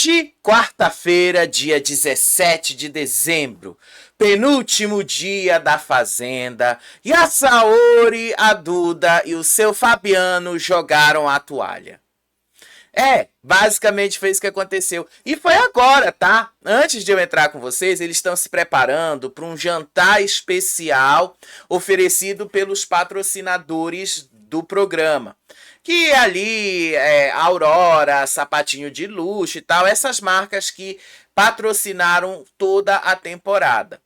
Hoje, quarta-feira, dia 17 de dezembro, penúltimo dia da Fazenda, e a Saori, a Duda e o seu Fabiano jogaram a toalha. Basicamente foi isso que aconteceu. E foi agora, tá? Antes de eu entrar com vocês, eles estão se preparando para um jantar especial oferecido pelos patrocinadores do programa. Que ali Aurora, Sapatinho de Luxo e tal, essas marcas que patrocinaram toda a temporada.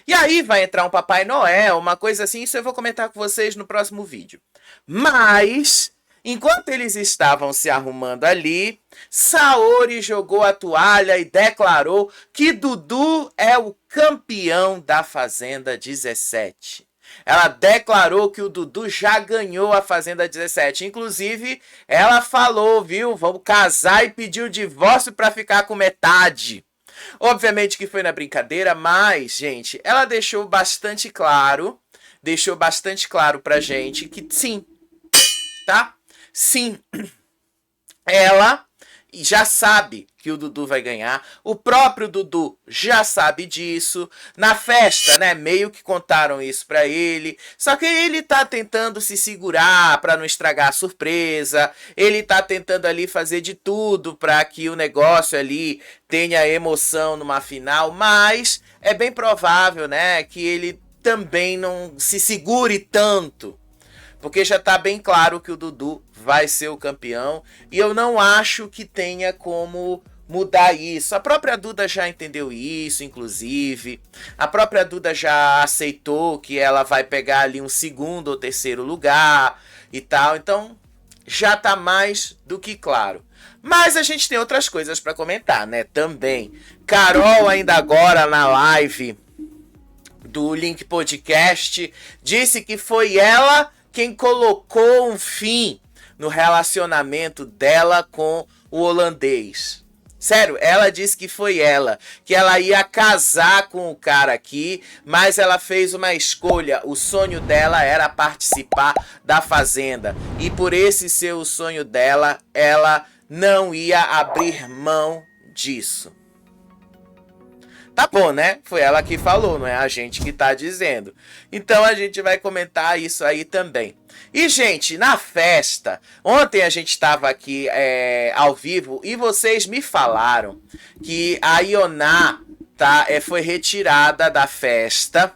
E aí vai entrar um Papai Noel, uma coisa assim, isso eu vou comentar com vocês no próximo vídeo. Mas, enquanto eles estavam se arrumando ali, Saori jogou a toalha e declarou que Dudu é o campeão da Fazenda 17. Ela declarou que o Dudu já ganhou a Fazenda 17. Inclusive, ela falou, viu? Vamos casar e pedir o divórcio para ficar com metade. Obviamente que foi na brincadeira, mas, gente, ela deixou bastante claro pra gente que sim, tá? Sim, ela já sabe que o Dudu vai ganhar. O próprio Dudu já sabe disso. Na festa, né, meio que contaram isso pra ele. Só que ele tá tentando se segurar pra não estragar a surpresa. Ele tá tentando ali fazer de tudo pra que o negócio ali tenha emoção numa final. Mas é bem provável, né, que ele também não se segure tanto. Porque já tá bem claro que o Dudu vai ser o campeão. E eu não acho que tenha como mudar isso. A própria Duda já entendeu isso, inclusive. A própria Duda já aceitou que ela vai pegar ali um segundo ou terceiro lugar e tal. Então, já tá mais do que claro. Mas a gente tem outras coisas para comentar, né? Também. Carol, ainda agora na live do Link Podcast, disse que foi ela quem colocou um fim no relacionamento dela com o holandês. Sério, ela disse que foi ela, que ela ia casar com o cara aqui, mas ela fez uma escolha. O sonho dela era participar da Fazenda. E por esse ser o sonho dela, ela não ia abrir mão disso. Tá bom, né? Foi ela que falou, não é a gente que tá dizendo. Então a gente vai comentar isso aí também. E, gente, na festa, ontem a gente estava aqui ao vivo e vocês me falaram que a Ioná foi retirada da festa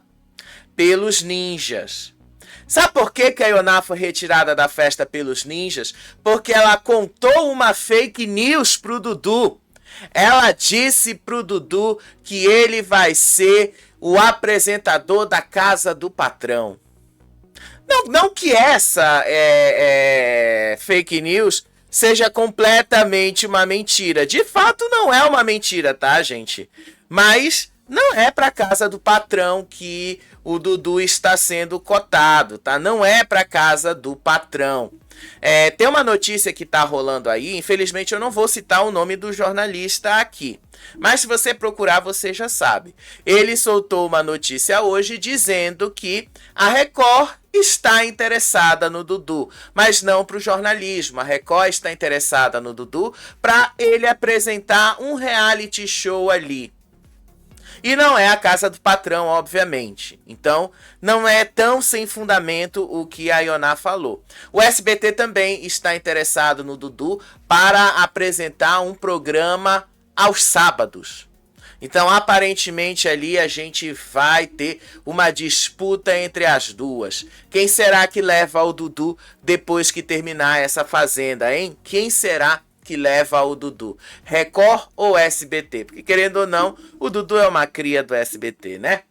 pelos ninjas. Sabe por que a Ioná foi retirada da festa pelos ninjas? Porque ela contou uma fake news pro Dudu. Ela disse pro Dudu que ele vai ser o apresentador da Casa do Patrão. Não que essa fake news seja completamente uma mentira. De fato, não é uma mentira, tá, gente? Mas não é pra Casa do Patrão que o Dudu está sendo cotado, tá? Não é pra Casa do Patrão. Tem uma notícia que tá rolando aí, infelizmente eu não vou citar o nome do jornalista aqui, mas se você procurar você já sabe. Ele soltou uma notícia hoje dizendo que a Record está interessada no Dudu, mas não para o jornalismo. A Record está interessada no Dudu para ele apresentar um reality show ali. E não é a Casa do Patrão, obviamente. Então, não é tão sem fundamento o que a Ioná falou. O SBT também está interessado no Dudu para apresentar um programa aos sábados. Então, aparentemente, ali a gente vai ter uma disputa entre as duas. Quem será que leva o Dudu depois que terminar essa Fazenda, hein? Quem será que leva o Dudu? Record ou SBT? Porque, querendo ou não, o Dudu é uma cria do SBT, né?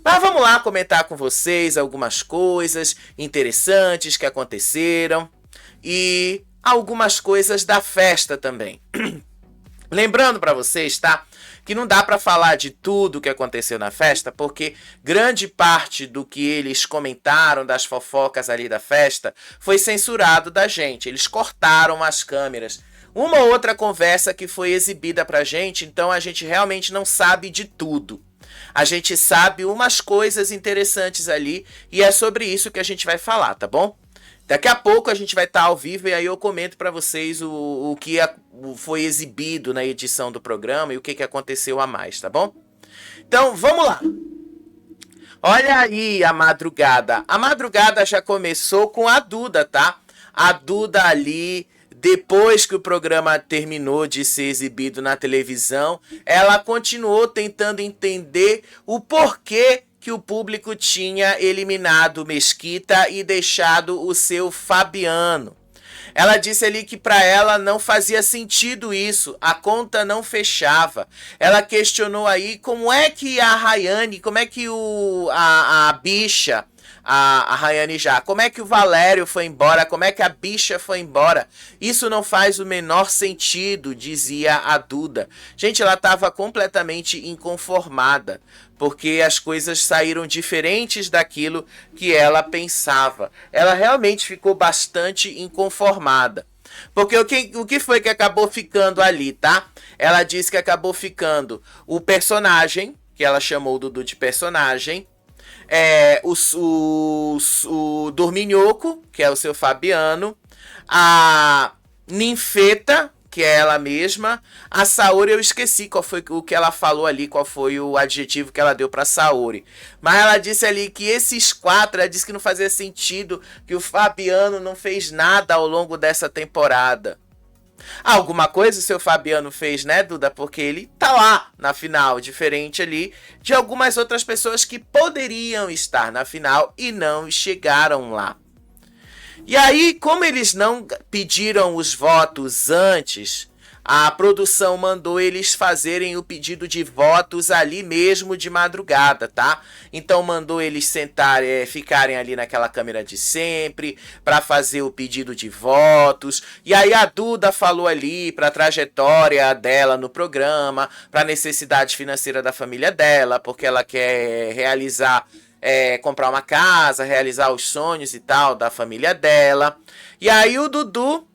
Mas vamos lá comentar com vocês algumas coisas interessantes que aconteceram e algumas coisas da festa também. Lembrando para vocês, tá? Que não dá para falar de tudo que aconteceu na festa, porque grande parte do que eles comentaram das fofocas ali da festa foi censurado da gente. Eles cortaram as câmeras. Uma ou outra conversa que foi exibida pra gente, então a gente realmente não sabe de tudo. A gente sabe umas coisas interessantes ali e é sobre isso que a gente vai falar, tá bom? Daqui a pouco a gente vai estar ao vivo e aí eu comento para vocês o que foi exibido na edição do programa e o que aconteceu a mais, tá bom? Então, vamos lá. Olha aí a madrugada. A madrugada já começou com a Duda, tá? A Duda ali, depois que o programa terminou de ser exibido na televisão, ela continuou tentando entender o porquê que o público tinha eliminado Mesquita e deixado o seu Fabiano. Ela disse ali que para ela não fazia sentido isso, a conta não fechava. Ela questionou aí como é que a Rayane, como é que a bicha, a Rayane já, como é que o Valério foi embora, como é que a bicha foi embora. Isso não faz o menor sentido, dizia a Duda. Gente, ela estava completamente inconformada, porque as coisas saíram diferentes daquilo que ela pensava. Ela realmente ficou bastante inconformada. Porque o que foi que acabou ficando ali, tá? Ela disse que acabou ficando o personagem, que ela chamou o Dudu de personagem, o Dorminhoco, que é o seu Fabiano, a Ninfeta, que é ela mesma, a Saori eu esqueci qual foi o que ela falou ali, qual foi o adjetivo que ela deu para Saori. Mas ela disse ali que esses quatro, ela disse que não fazia sentido, que o Fabiano não fez nada ao longo dessa temporada. Alguma coisa o seu Fabiano fez, né, Duda? Porque ele tá lá na final, diferente ali de algumas outras pessoas que poderiam estar na final e não chegaram lá. E aí, como eles não pediram os votos antes, a produção mandou eles fazerem o pedido de votos ali mesmo de madrugada, tá? Então mandou eles sentarem, ficarem ali naquela câmera de sempre para fazer o pedido de votos. E aí a Duda falou ali para a trajetória dela no programa, para a necessidade financeira da família dela, porque ela quer realizar comprar uma casa, realizar os sonhos e tal da família dela. E aí o Dudu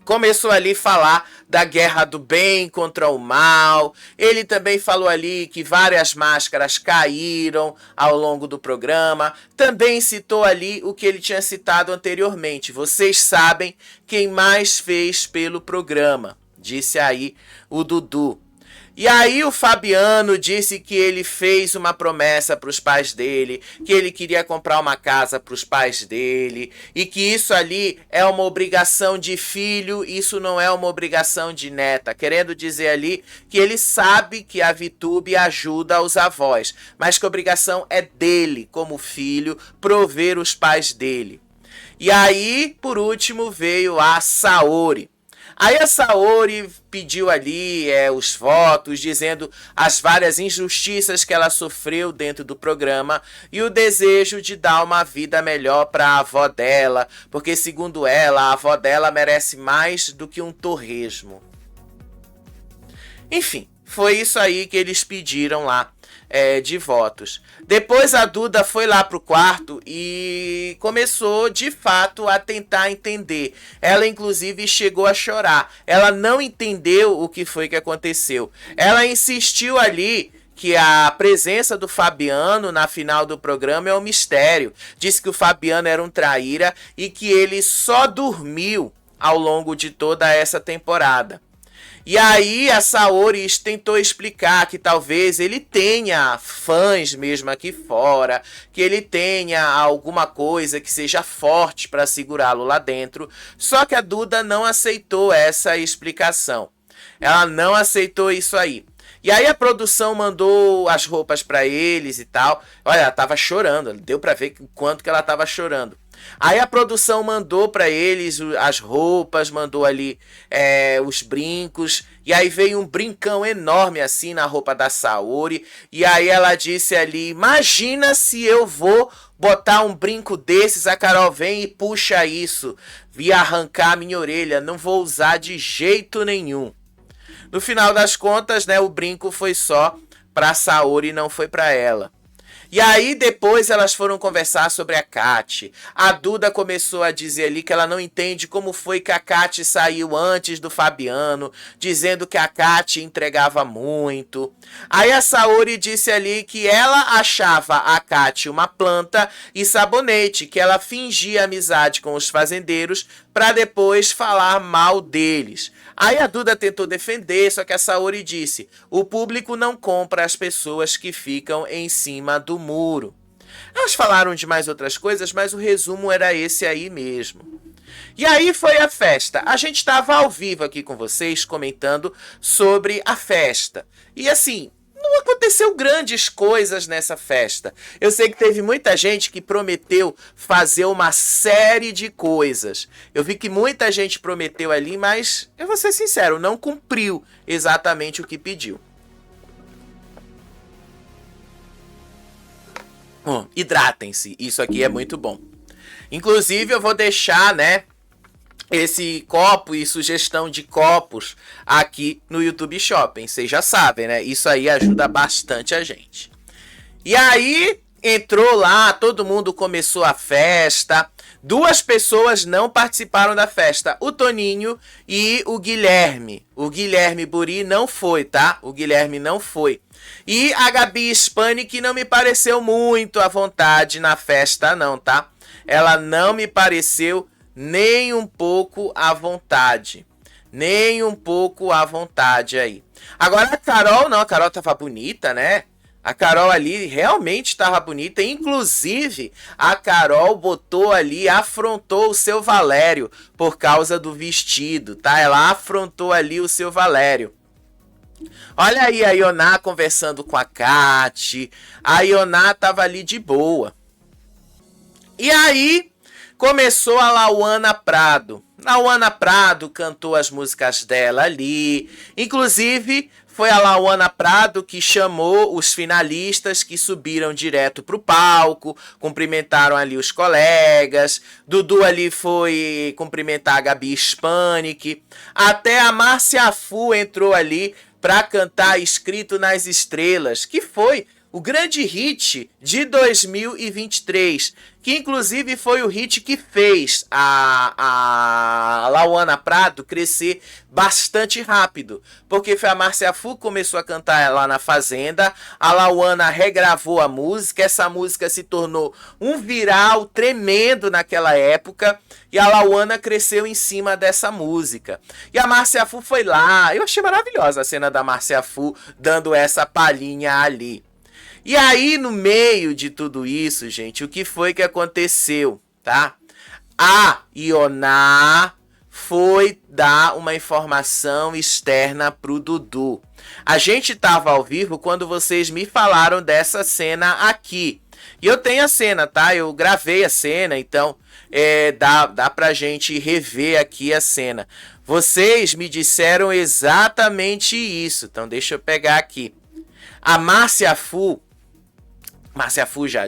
começou ali a falar da guerra do bem contra o mal. Ele também falou ali que várias máscaras caíram ao longo do programa. Também citou ali o que ele tinha citado anteriormente. Vocês sabem quem mais fez pelo programa, disse aí o Dudu. E aí o Fabiano disse que ele fez uma promessa para os pais dele, que ele queria comprar uma casa para os pais dele, e que isso ali é uma obrigação de filho, isso não é uma obrigação de neta. Querendo dizer ali que ele sabe que a VTube ajuda os avós, mas que a obrigação é dele, como filho, prover os pais dele. E aí, por último, veio a Saori. Aí a Saori pediu ali os votos, dizendo as várias injustiças que ela sofreu dentro do programa e o desejo de dar uma vida melhor para a avó dela, porque segundo ela, a avó dela merece mais do que um torresmo. Enfim, foi isso aí que eles pediram lá de votos. Depois a Duda foi lá pro quarto e começou de fato a tentar entender. Ela inclusive chegou a chorar. Ela não entendeu o que foi que aconteceu. Ela insistiu ali que a presença do Fabiano na final do programa é um mistério. Disse que o Fabiano era um traíra e que ele só dormiu ao longo de toda essa temporada. E aí a Saori tentou explicar que talvez ele tenha fãs mesmo aqui fora, que ele tenha alguma coisa que seja forte para segurá-lo lá dentro. Só que a Duda não aceitou essa explicação. Ela não aceitou isso aí. E aí a produção mandou as roupas para eles e tal. Olha, ela tava chorando, deu para ver o quanto que ela tava chorando. Aí a produção mandou para eles as roupas, mandou ali os brincos. E aí veio um brincão enorme assim na roupa da Saori. E aí ela disse ali, imagina se eu vou botar um brinco desses, a Carol vem e puxa isso. Vi arrancar a minha orelha, não vou usar de jeito nenhum. No final das contas, né, o brinco foi só pra Saori e não foi pra ela. E aí depois elas foram conversar sobre a Kati. A Duda começou a dizer ali que ela não entende como foi que a Kati saiu antes do Fabiano, dizendo que a Kati entregava muito. Aí a Saori disse ali que ela achava a Kati uma planta e sabonete, que ela fingia amizade com os fazendeiros para depois falar mal deles. Aí a Duda tentou defender, só que a Saori disse: o público não compra as pessoas que ficam em cima do muro. Elas falaram de mais outras coisas, mas o resumo era esse aí mesmo. E aí foi a festa. A gente estava ao vivo aqui com vocês comentando sobre a festa. E assim, não aconteceu grandes coisas nessa festa. Eu sei que teve muita gente que prometeu fazer uma série de coisas. Eu vi que muita gente prometeu ali, mas eu vou ser sincero, não cumpriu exatamente o que pediu. Hidratem-se, isso aqui é muito bom. Inclusive eu vou deixar, né, esse copo e sugestão de copos aqui no YouTube Shopping. Vocês já sabem, né? Isso aí ajuda bastante a gente. E aí entrou lá, todo mundo começou a festa. 2 pessoas não participaram da festa, o Toninho e o Guilherme. O Guilherme Buri não foi, tá? O Guilherme não foi. E a Gabi Spani, que não me pareceu muito à vontade na festa não, tá? Ela não me pareceu nem um pouco à vontade. Nem um pouco à vontade aí. Agora a Carol, não, a Carol tava bonita, né? A Carol ali realmente estava bonita. Inclusive, a Carol botou ali, afrontou o seu Valério por causa do vestido, tá? Ela afrontou ali o seu Valério. Olha aí a Ioná conversando com a Kati. A Ioná tava ali de boa. E aí começou a Lauana Prado. Lauana Prado cantou as músicas dela ali. Inclusive, foi a Lauana Prado que chamou os finalistas que subiram direto pro palco, cumprimentaram ali os colegas. Dudu ali foi cumprimentar a Gabi Spanik. Até a Márcia Fu entrou ali para cantar Escrito nas Estrelas, que foi o grande hit de 2023, que inclusive foi o hit que fez a Lauana Prado crescer bastante rápido, porque foi a Márcia Fu que começou a cantar lá na Fazenda, a Lauana regravou a música, essa música se tornou um viral tremendo naquela época, e a Lauana cresceu em cima dessa música. E a Márcia Fu foi lá, eu achei maravilhosa a cena da Márcia Fu dando essa palhinha ali. E aí, no meio de tudo isso, gente, o que foi que aconteceu, tá? A Ioná foi dar uma informação externa pro Dudu. A gente tava ao vivo quando vocês me falaram dessa cena aqui. E eu tenho a cena, tá? Eu gravei a cena, então dá pra gente rever aqui a cena. Vocês me disseram exatamente isso. Então, deixa eu pegar aqui. A Márcia Fu,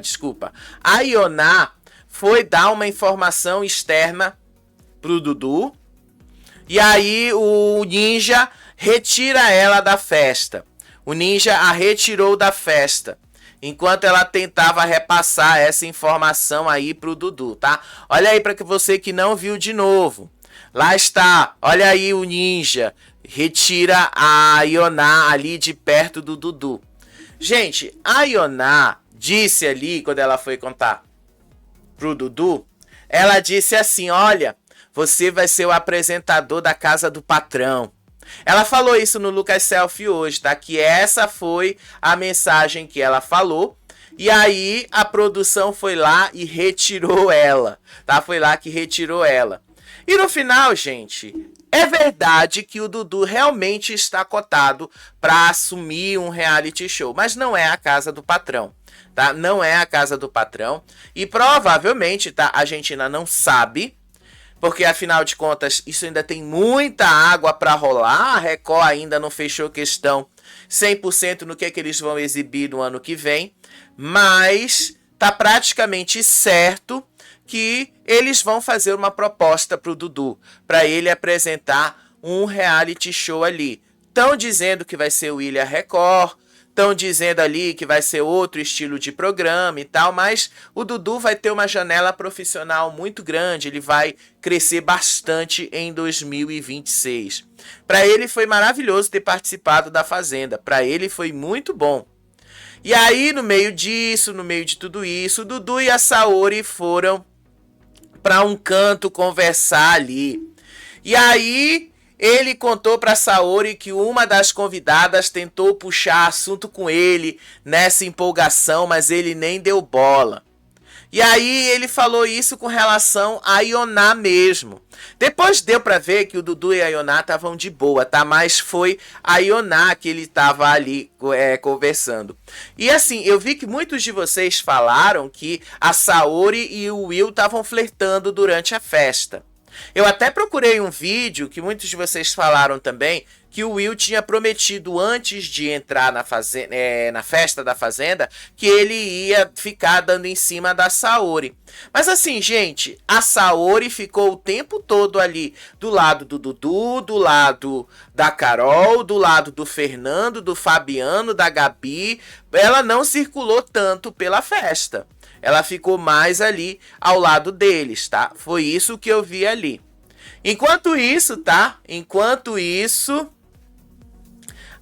desculpa. A Ioná foi dar uma informação externa pro Dudu. E aí o Ninja retira ela da festa. O Ninja a retirou da festa. Enquanto ela tentava repassar essa informação aí pro Dudu, tá? Olha aí para que você que não viu de novo. Lá está. Olha aí o Ninja. Retira a Ioná ali de perto do Dudu. Gente, a Ioná disse ali, quando ela foi contar pro Dudu, ela disse assim, olha, você vai ser o apresentador da Casa do Patrão. Ela falou isso no Lucas Selfie hoje, tá? Que essa foi a mensagem que ela falou. E aí a produção foi lá e retirou ela, tá? Foi lá que retirou ela. E no final, gente, é verdade que o Dudu realmente está cotado para assumir um reality show, mas não é a Casa do Patrão. Tá? Não é a Casa do Patrão. E provavelmente, tá? A gente ainda não sabe. Porque afinal de contas, isso ainda tem muita água para rolar. A Record ainda não fechou questão 100% no que eles vão exibir no ano que vem. Mas tá praticamente certo que eles vão fazer uma proposta pro Dudu. Para ele apresentar um reality show ali. Estão dizendo que vai ser o Ilha Record. estão dizendo ali que vai ser outro estilo de programa e tal, mas o Dudu vai ter uma janela profissional muito grande, ele vai crescer bastante em 2026. Para ele foi maravilhoso ter participado da Fazenda, para ele foi muito bom. E aí, no meio disso, no meio de tudo isso, o Dudu e a Saori foram para um canto conversar ali. E aí, ele contou para Saori que uma das convidadas tentou puxar assunto com ele nessa empolgação, mas ele nem deu bola. E aí ele falou isso com relação a Ioná mesmo. Depois deu pra ver que o Dudu e a Ioná estavam de boa, tá? Mas foi a Ioná que ele tava ali conversando. E assim, eu vi que muitos de vocês falaram que a Saori e o Will estavam flertando durante a festa. Eu até procurei um vídeo que muitos de vocês falaram também que o Will tinha prometido antes de entrar na festa da Fazenda que ele ia ficar dando em cima da Saori. Mas assim, gente, a Saori ficou o tempo todo ali do lado do Dudu, do lado da Carol, do lado do Fernando, do Fabiano, da Gabi. Ela não circulou tanto pela festa. Ela ficou mais ali ao lado deles, tá? Foi isso que eu vi ali. Enquanto isso, tá? Enquanto isso,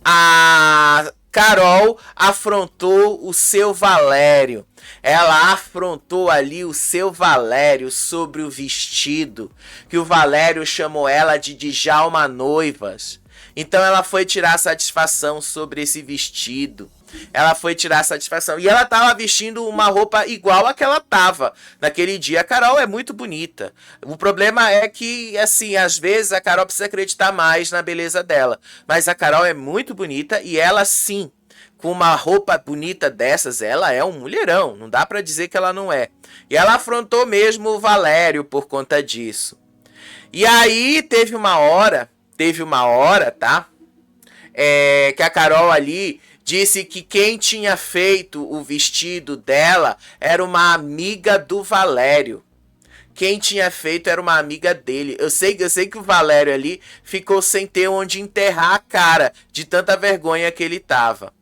a Carol afrontou o seu Valério. Ela afrontou ali o seu Valério sobre o vestido, que o Valério chamou ela de Djalma Noivas. Então ela foi tirar satisfação sobre esse vestido. Ela foi tirar satisfação. E ela tava vestindo uma roupa igual a que ela tava naquele dia. A Carol é muito bonita. O problema é que, assim, às vezes a Carol precisa acreditar mais na beleza dela. Mas a Carol é muito bonita e ela, sim, com uma roupa bonita dessas, ela é um mulherão. Não dá pra dizer que ela não é. E ela afrontou mesmo o Valério por conta disso. E aí teve uma hora, tá? Que a Carol ali disse que quem tinha feito o vestido dela era uma amiga do Valério. Quem tinha feito era uma amiga dele. Eu sei que o Valério ali ficou sem ter onde enterrar a cara de tanta vergonha que ele tava.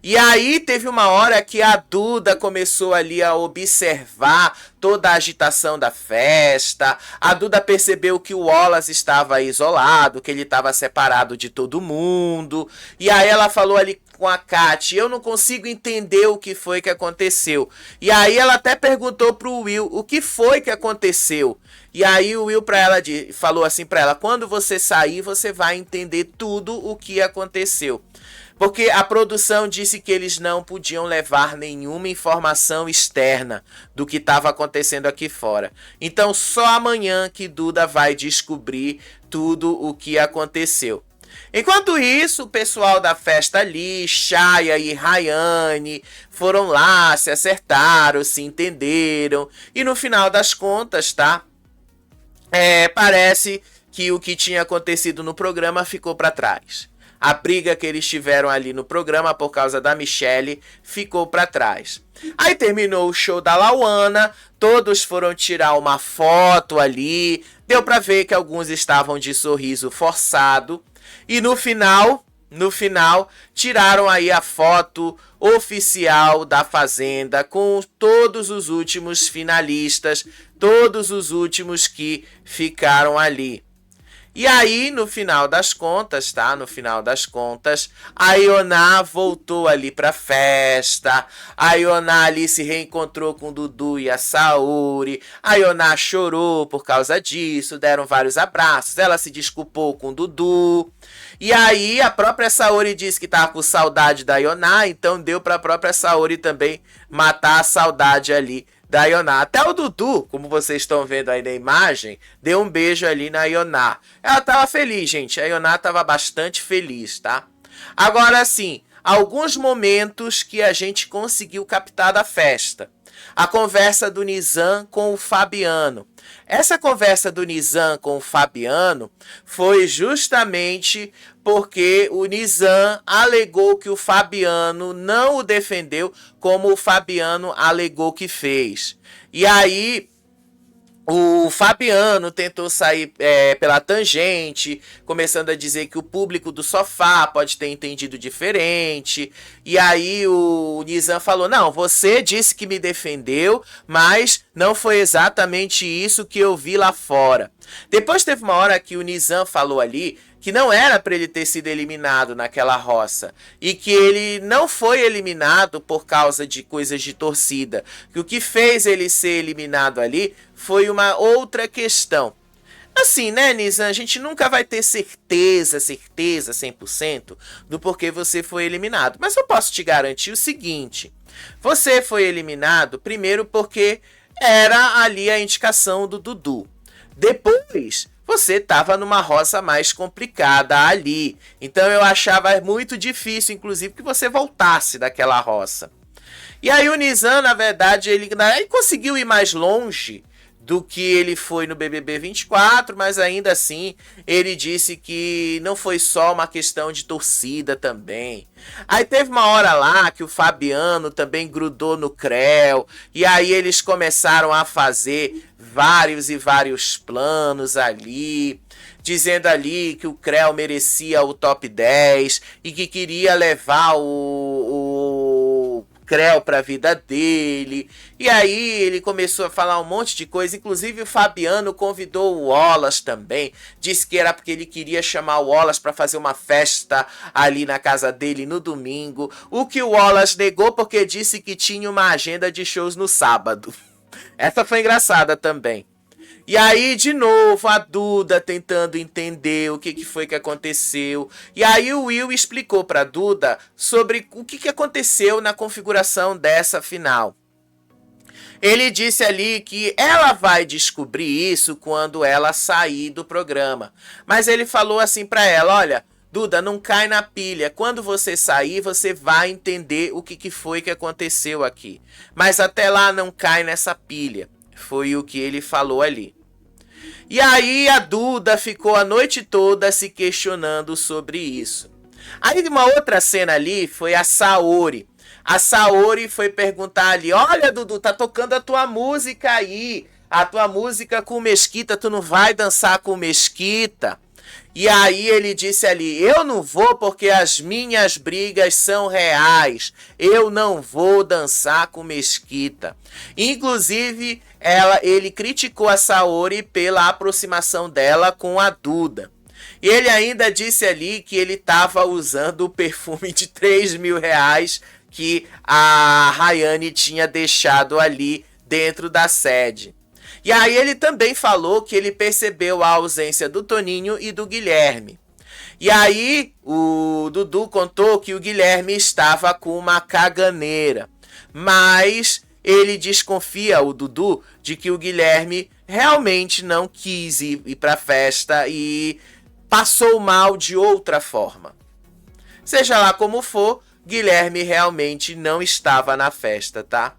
E aí teve uma hora que a Duda começou ali a observar toda a agitação da festa. A Duda percebeu que o Wallace estava isolado, que ele estava separado de todo mundo. E aí ela falou ali com a Kat, eu não consigo entender o que foi que aconteceu. E aí ela até perguntou pro Will o que foi que aconteceu. E aí o Will falou assim pra ela, quando você sair você vai entender tudo o que aconteceu. Porque a produção disse que eles não podiam levar nenhuma informação externa do que estava acontecendo aqui fora. Então só amanhã que Duda vai descobrir tudo o que aconteceu. Enquanto isso, o pessoal da festa ali, Chaya e Rayane, foram lá, se acertaram, se entenderam. E no final das contas, tá? Parece que o que tinha acontecido no programa ficou para trás. A briga que eles tiveram ali no programa por causa da Michelle ficou para trás. Aí terminou o show da Lauana, todos foram tirar uma foto ali, deu para ver que alguns estavam de sorriso forçado. E no final, tiraram aí a foto oficial da Fazenda com todos os últimos finalistas, todos os últimos que ficaram ali. E aí, no final das contas, tá? No final das contas, a Ioná voltou ali pra festa. A Ioná ali se reencontrou com o Dudu e a Saori. A Ioná chorou por causa disso, deram vários abraços. Ela se desculpou com o Dudu. E aí, a própria Saori disse que tava com saudade da Ioná, então deu pra própria Saori também matar a saudade ali da Ioná. Até o Dudu, como vocês estão vendo aí na imagem, deu um beijo ali na Ioná. Ela tava feliz, gente. A Ioná tava bastante feliz, tá? Agora sim, alguns momentos que a gente conseguiu captar da festa. A conversa do Nizam com o Fabiano. Essa conversa do Nizam com o Fabiano foi justamente porque o Nizam alegou que o Fabiano não o defendeu como o Fabiano alegou que fez. E aí O Fabiano tentou sair pela tangente, começando a dizer que o público do sofá pode ter entendido diferente. E aí o Nizam falou: não, você disse que me defendeu, mas não foi exatamente isso que eu vi lá fora. Depois teve uma hora que o Nizam falou ali que não era para ele ter sido eliminado naquela roça e que ele não foi eliminado por causa de coisas de torcida, que o que fez ele ser eliminado ali foi uma outra questão. Assim, né, Nizam, a gente nunca vai ter certeza 100% do porquê você foi eliminado, mas eu posso te garantir o seguinte: você foi eliminado primeiro porque era ali a indicação do Dudu. Depois, você estava numa roça mais complicada ali. Então eu achava muito difícil, inclusive, que você voltasse daquela roça. E aí o Nizam, na verdade, ele conseguiu ir mais longe do que ele foi no BBB 24, mas ainda assim ele disse que não foi só uma questão de torcida também. Aí teve uma hora lá que o Fabiano também grudou no Creu, e aí eles começaram a fazer vários e vários planos ali, dizendo ali que o Creu merecia o top 10 e que queria levar o Creu para a vida dele. E aí ele começou a falar um monte de coisa, inclusive o Fabiano convidou o Wallace também, disse que era porque ele queria chamar o Wallace para fazer uma festa ali na casa dele no domingo, o que o Wallace negou porque disse que tinha uma agenda de shows no sábado. Essa foi engraçada também. E aí, de novo, a Duda tentando entender o que foi que aconteceu. E aí o Will explicou para a Duda sobre o que aconteceu na configuração dessa final. Ele disse ali que ela vai descobrir isso quando ela sair do programa. Mas ele falou assim para ela: olha, Duda, não cai na pilha. Quando você sair, você vai entender o que foi que aconteceu aqui. Mas até lá não cai nessa pilha. Foi o que ele falou ali. E aí a Duda ficou a noite toda se questionando sobre isso. Aí uma outra cena ali foi a Saori. A Saori foi perguntar ali: olha, Dudu, tá tocando a tua música aí. A tua música com Mesquita, tu não vai dançar com Mesquita? E aí ele disse ali: eu não vou porque as minhas brigas são reais. Eu não vou dançar com Mesquita. Inclusive, ele criticou a Saori pela aproximação dela com a Duda. E ele ainda disse ali que ele estava usando o perfume de 3.000 reais que a Rayane tinha deixado ali dentro da sede. E aí ele também falou que ele percebeu a ausência do Toninho e do Guilherme. E aí o Dudu contou que o Guilherme estava com uma caganeira. Mas ele desconfia, o Dudu, de que o Guilherme realmente não quis ir para a festa e passou mal de outra forma. Seja lá como for, Guilherme realmente não estava na festa, tá?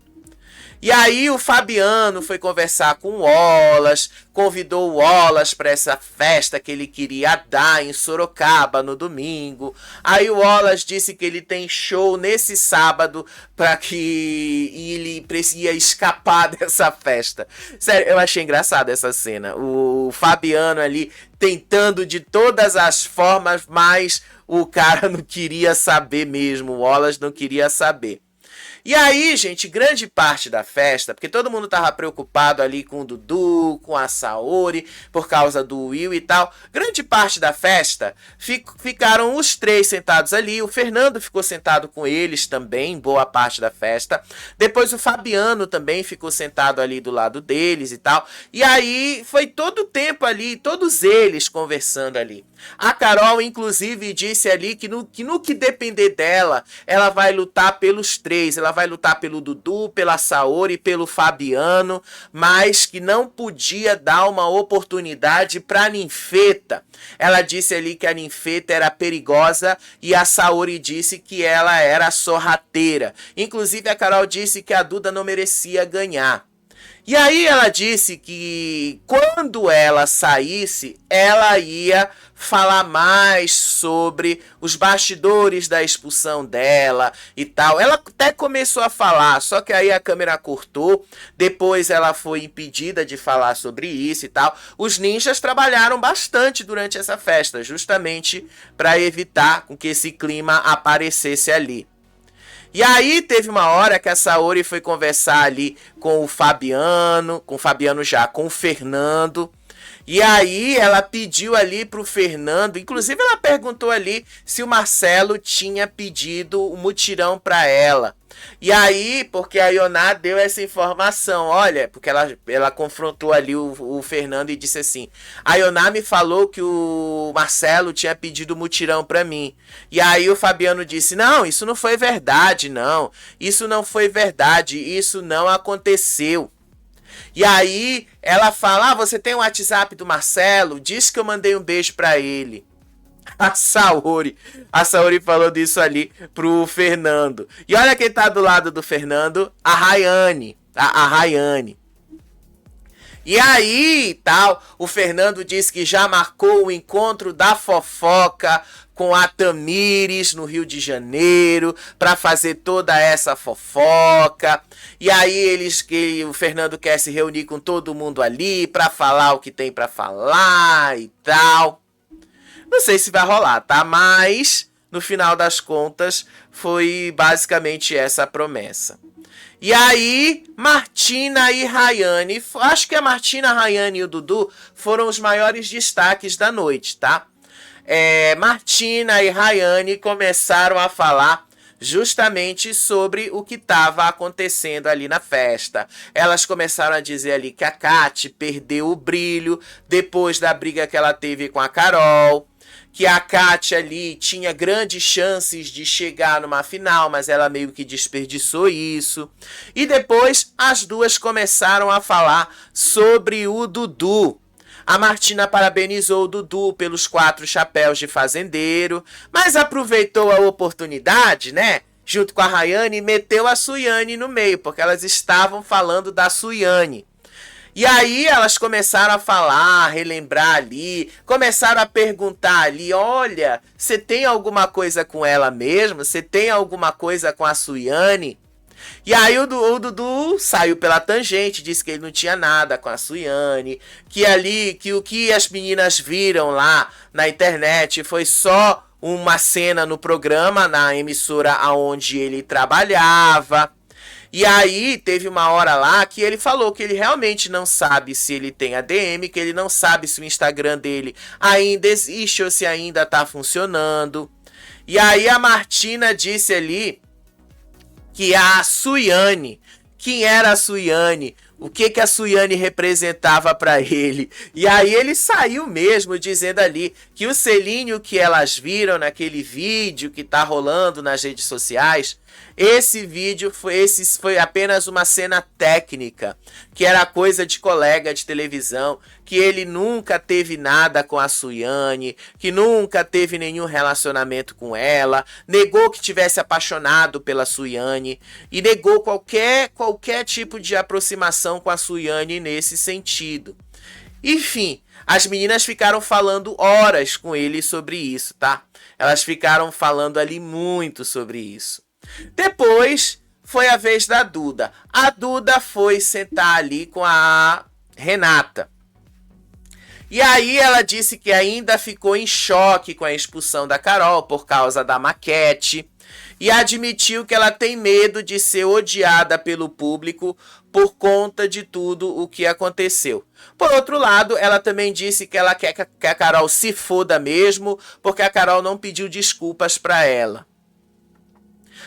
E aí o Fabiano foi conversar com o Wallace, convidou o Wallace para essa festa que ele queria dar em Sorocaba no domingo. Aí o Wallace disse que ele tem show nesse sábado para que ele precisa escapar dessa festa. Sério, eu achei engraçada essa cena. O Fabiano ali tentando de todas as formas, mas o cara não queria saber mesmo. O Wallace não queria saber. E aí, gente, grande parte da festa, porque todo mundo tava preocupado ali com o Dudu, com a Saori, por causa do Will e tal. Grande parte da festa ficaram os três sentados ali. O Fernando ficou sentado com eles também, boa parte da festa. Depois o Fabiano também ficou sentado ali do lado deles e tal. E aí foi todo o tempo ali, todos eles conversando ali. A Carol, inclusive, disse ali que no que depender dela, ela vai lutar pelos três. Ela vai lutar pelo Dudu, pela Saori e pelo Fabiano, mas que não podia dar uma oportunidade para Ninfeta. Ela disse ali que a Ninfeta era perigosa e a Saori disse que ela era sorrateira. Inclusive, a Carol disse que a Duda não merecia ganhar. E aí ela disse que quando ela saísse, ela ia falar mais sobre os bastidores da expulsão dela e tal. Ela até começou a falar, só que aí a câmera cortou. Depois ela foi impedida de falar sobre isso e tal. Os ninjas trabalharam bastante durante essa festa, justamente para evitar que esse clima aparecesse ali. E aí teve uma hora que a Saori foi conversar ali com o Fabiano já, com o Fernando. E aí ela pediu ali pro Fernando, inclusive ela perguntou ali se o Marcelo tinha pedido o mutirão para ela. E aí, porque a Ioná deu essa informação, olha, porque ela confrontou ali o Fernando e disse assim: a Ioná me falou que o Marcelo tinha pedido mutirão para mim. E aí o Fabiano disse: não, isso não foi verdade, não. Isso não foi verdade, isso não aconteceu. E aí ela fala: você tem o WhatsApp do Marcelo? Diz que eu mandei um beijo para ele. A Saori falou disso ali pro Fernando. E olha quem tá do lado do Fernando, a Rayane. A Rayane. E aí, tal, o Fernando disse que já marcou o encontro da fofoca com a Tamires no Rio de Janeiro para fazer toda essa fofoca. E aí o Fernando quer se reunir com todo mundo ali para falar o que tem para falar e tal. Não sei se vai rolar, tá? Mas, no final das contas, foi basicamente essa a promessa. E aí, Martina e Rayane, acho que a Martina, a Rayane e o Dudu foram os maiores destaques da noite, tá? Martina e Rayane começaram a falar justamente sobre o que estava acontecendo ali na festa. Elas começaram a dizer ali que a Kati perdeu o brilho depois da briga que ela teve com a Carol, que a Kati ali tinha grandes chances de chegar numa final, mas ela meio que desperdiçou isso. E depois as duas começaram a falar sobre o Dudu. A Martina parabenizou o Dudu pelos 4 chapéus de fazendeiro, mas aproveitou a oportunidade, né? Junto com a Rayane, e meteu a Suiane no meio, porque elas estavam falando da Suiane. E aí elas começaram a falar, relembrar ali, começaram a perguntar ali: olha, você tem alguma coisa com ela mesmo? Você tem alguma coisa com a Suiane? E aí o Dudu saiu pela tangente, disse que ele não tinha nada com a Suiane, que o que as meninas viram lá na internet foi só uma cena no programa, na emissora onde ele trabalhava. E aí teve uma hora lá que ele falou que ele realmente não sabe se ele tem ADM, que ele não sabe se o Instagram dele ainda existe ou se ainda está funcionando. E aí a Martina disse ali que a Suiane, quem era a Suiane, o que a Suiane representava para ele. E aí ele saiu mesmo dizendo ali que o selinho que elas viram naquele vídeo que tá rolando nas redes sociais, esse vídeo foi apenas uma cena técnica, que era coisa de colega de televisão, que ele nunca teve nada com a Suiane, que nunca teve nenhum relacionamento com ela, negou que tivesse apaixonado pela Suiane e negou qualquer tipo de aproximação com a Suiane nesse sentido. Enfim, as meninas ficaram falando horas com ele sobre isso, tá? Elas ficaram falando ali muito sobre isso. Depois foi a vez da Duda. A Duda foi sentar ali com a Renata. E aí ela disse que ainda ficou em choque com a expulsão da Carol por causa da maquete. E admitiu que ela tem medo de ser odiada pelo público por conta de tudo o que aconteceu. Por outro lado, ela também disse que ela quer que a Carol se foda mesmo, porque a Carol não pediu desculpas pra ela.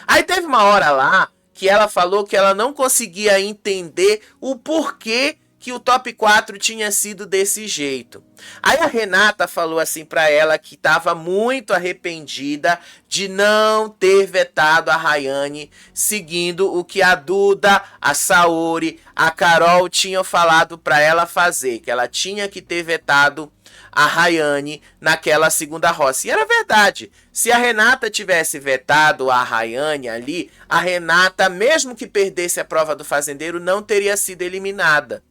Aí teve uma hora lá que ela falou que ela não conseguia entender o porquê que o top 4 tinha sido desse jeito. Aí a Renata falou assim pra ela que estava muito arrependida de não ter vetado a Rayane, seguindo o que a Duda, a Saori, a Carol tinham falado pra ela fazer, que ela tinha que ter vetado a Rayane naquela segunda roça. E era verdade. Se a Renata tivesse vetado a Rayane ali, a Renata, mesmo que perdesse a prova do fazendeiro, não teria sido eliminada.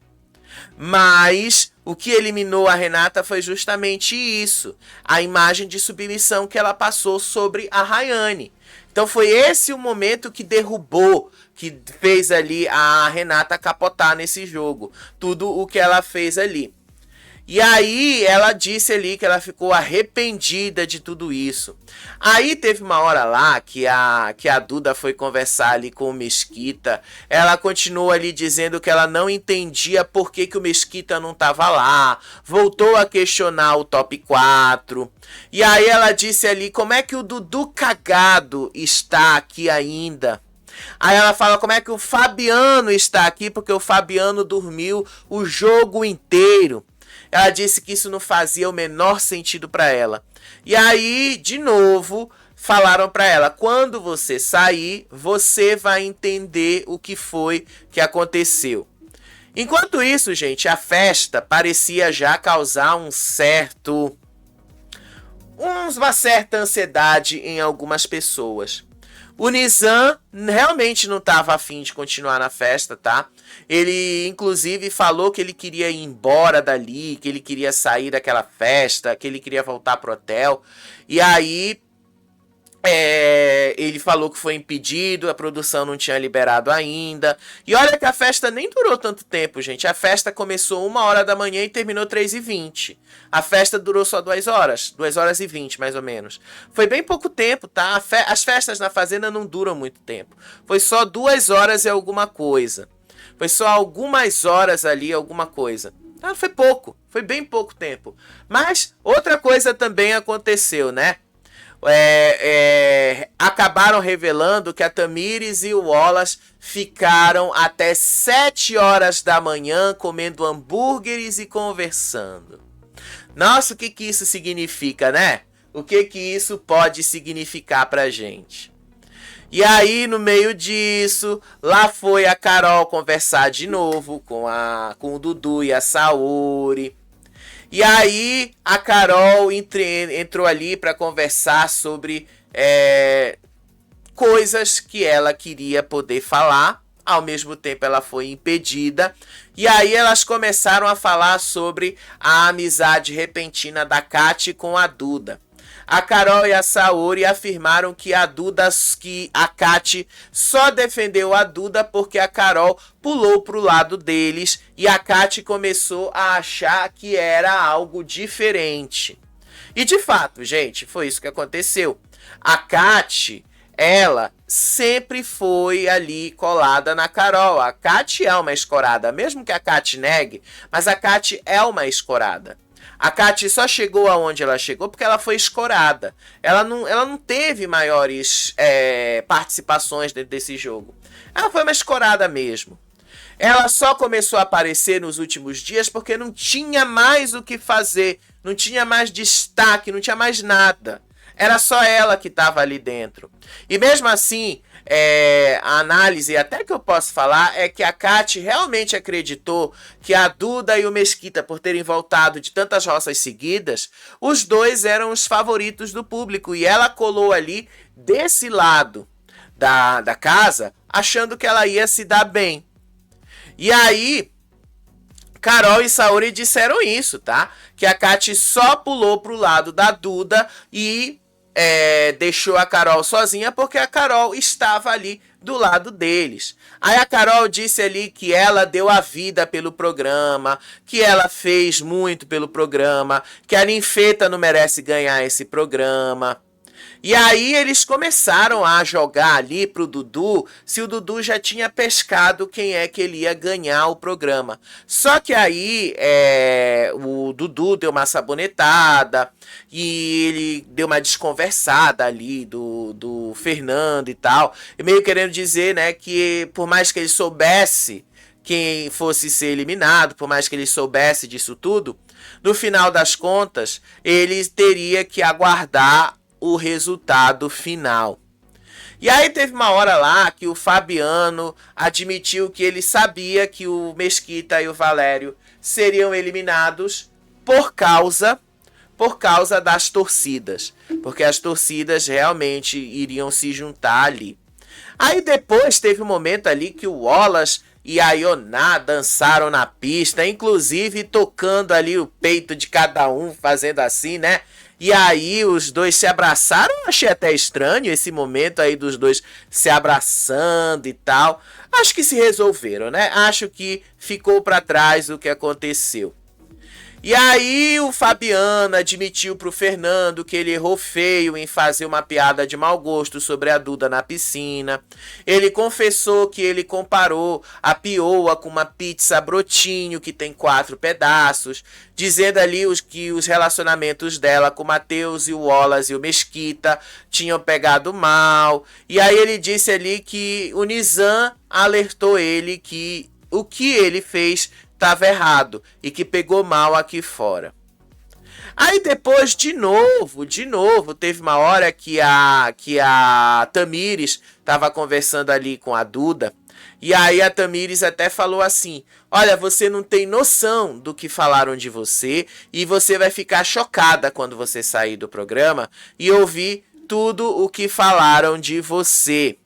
Mas o que eliminou a Renata foi justamente isso, a imagem de submissão que ela passou sobre a Rayane. Então foi esse o momento que derrubou, que fez ali a Renata capotar nesse jogo, tudo o que ela fez ali. E aí ela disse ali que ela ficou arrependida de tudo isso. Aí teve uma hora lá que a Duda foi conversar ali com o Mesquita. Ela continuou ali dizendo que ela não entendia por que o Mesquita não estava lá. Voltou a questionar o top 4. E aí ela disse ali como é que o Dudu cagado está aqui ainda. Aí ela fala como é que o Fabiano está aqui, porque o Fabiano dormiu o jogo inteiro. Ela disse que isso não fazia o menor sentido para ela. E aí, de novo, falaram para ela: quando você sair, você vai entender o que foi que aconteceu. Enquanto isso, gente, a festa parecia já causar uma certa ansiedade em algumas pessoas. O Nizam realmente não estava afim de continuar na festa, tá? Ele, inclusive, falou que ele queria ir embora dali, que ele queria sair daquela festa, que ele queria voltar pro hotel. E aí, ele falou que foi impedido, a produção não tinha liberado ainda. E olha que a festa nem durou tanto tempo, gente. A festa começou 1h da manhã e terminou 3h20. A festa durou só 2 horas, 2h20 mais ou menos. Foi bem pouco tempo, tá? As festas na fazenda não duram muito tempo. Foi só 2 horas e alguma coisa. Foi só algumas horas ali, alguma coisa. Ah, foi pouco, foi bem pouco tempo. Mas outra coisa também aconteceu, né? Acabaram revelando que a Tamires e o Wallace ficaram até 7 horas da manhã comendo hambúrgueres e conversando. Nossa, o que isso significa, né? O que isso pode significar pra gente? E aí, no meio disso, lá foi a Carol conversar de novo com o Dudu e a Saori. E aí a Carol entrou ali para conversar sobre coisas que ela queria poder falar. Ao mesmo tempo ela foi impedida. E aí elas começaram a falar sobre a amizade repentina da Kati com a Duda. A Carol e a Saori afirmaram que a Kati só defendeu a Duda porque a Carol pulou pro lado deles e a Kati começou a achar que era algo diferente. E de fato, gente, foi isso que aconteceu. A Kati, ela sempre foi ali colada na Carol. A Kati é uma escorada, mesmo que a Kati negue, mas a Kati é uma escorada. A Kati só chegou aonde ela chegou porque ela foi escorada. Ela não teve maiores participações dentro desse jogo. Ela foi uma escorada mesmo. Ela só começou a aparecer nos últimos dias porque não tinha mais o que fazer. Não tinha mais destaque, não tinha mais nada. Era só ela que estava ali dentro. E mesmo assim, a análise, até que eu posso falar, é que a Kati realmente acreditou que a Duda e o Mesquita, por terem voltado de tantas roças seguidas, os dois eram os favoritos do público. E ela colou ali desse lado da casa, achando que ela ia se dar bem. E aí, Carol e Saori disseram isso, tá? Que a Kati só pulou pro lado da Duda e deixou a Carol sozinha porque a Carol estava ali do lado deles. Aí a Carol disse ali que ela deu a vida pelo programa, que ela fez muito pelo programa, que a Ninfeta não merece ganhar esse programa. E aí eles começaram a jogar ali pro Dudu se o Dudu já tinha pescado quem é que ele ia ganhar o programa. Só que aí o Dudu deu uma sabonetada e ele deu uma desconversada ali do Fernando e tal. E meio querendo dizer, né, que por mais que ele soubesse quem fosse ser eliminado, por mais que ele soubesse disso tudo, no final das contas, ele teria que aguardar o resultado final. E aí teve uma hora lá que o Fabiano admitiu que ele sabia que o Mesquita e o Valério seriam eliminados por causa por causa das torcidas, porque as torcidas realmente iriam se juntar ali. Aí depois teve um momento ali que o Wallace e a Ioná dançaram na pista, inclusive tocando ali o peito de cada um, fazendo assim, né? E aí os dois se abraçaram. Eu achei até estranho esse momento aí dos dois se abraçando e tal. Acho que se resolveram, né? Acho que ficou para trás o que aconteceu. E aí o Fabiano admitiu pro Fernando que ele errou feio em fazer uma piada de mau gosto sobre a Duda na piscina. Ele confessou que ele comparou a Pioa com uma pizza brotinho que tem 4 pedaços, dizendo ali que os relacionamentos dela com o Matheus e o Wallace e o Mesquita tinham pegado mal. E aí ele disse ali que o Nizam alertou ele que o que ele fez estava errado e que pegou mal aqui fora. Aí depois, de novo, teve uma hora que a Tamires estava conversando ali com a Duda, e aí a Tamires até falou assim: olha, você não tem noção do que falaram de você, e você vai ficar chocada quando você sair do programa e ouvir tudo o que falaram de você.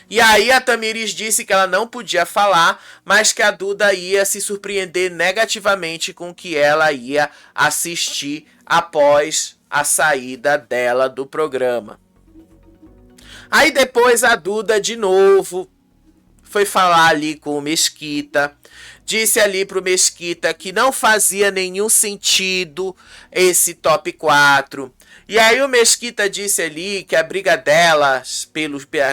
E aí a Tamires disse que ela não podia falar, mas que a Duda ia se surpreender negativamente com o que ela ia assistir após a saída dela do programa. Aí depois a Duda de novo foi falar ali com o Mesquita, disse ali pro Mesquita que não fazia nenhum sentido esse top 4. E aí o Mesquita disse ali que a briga delas,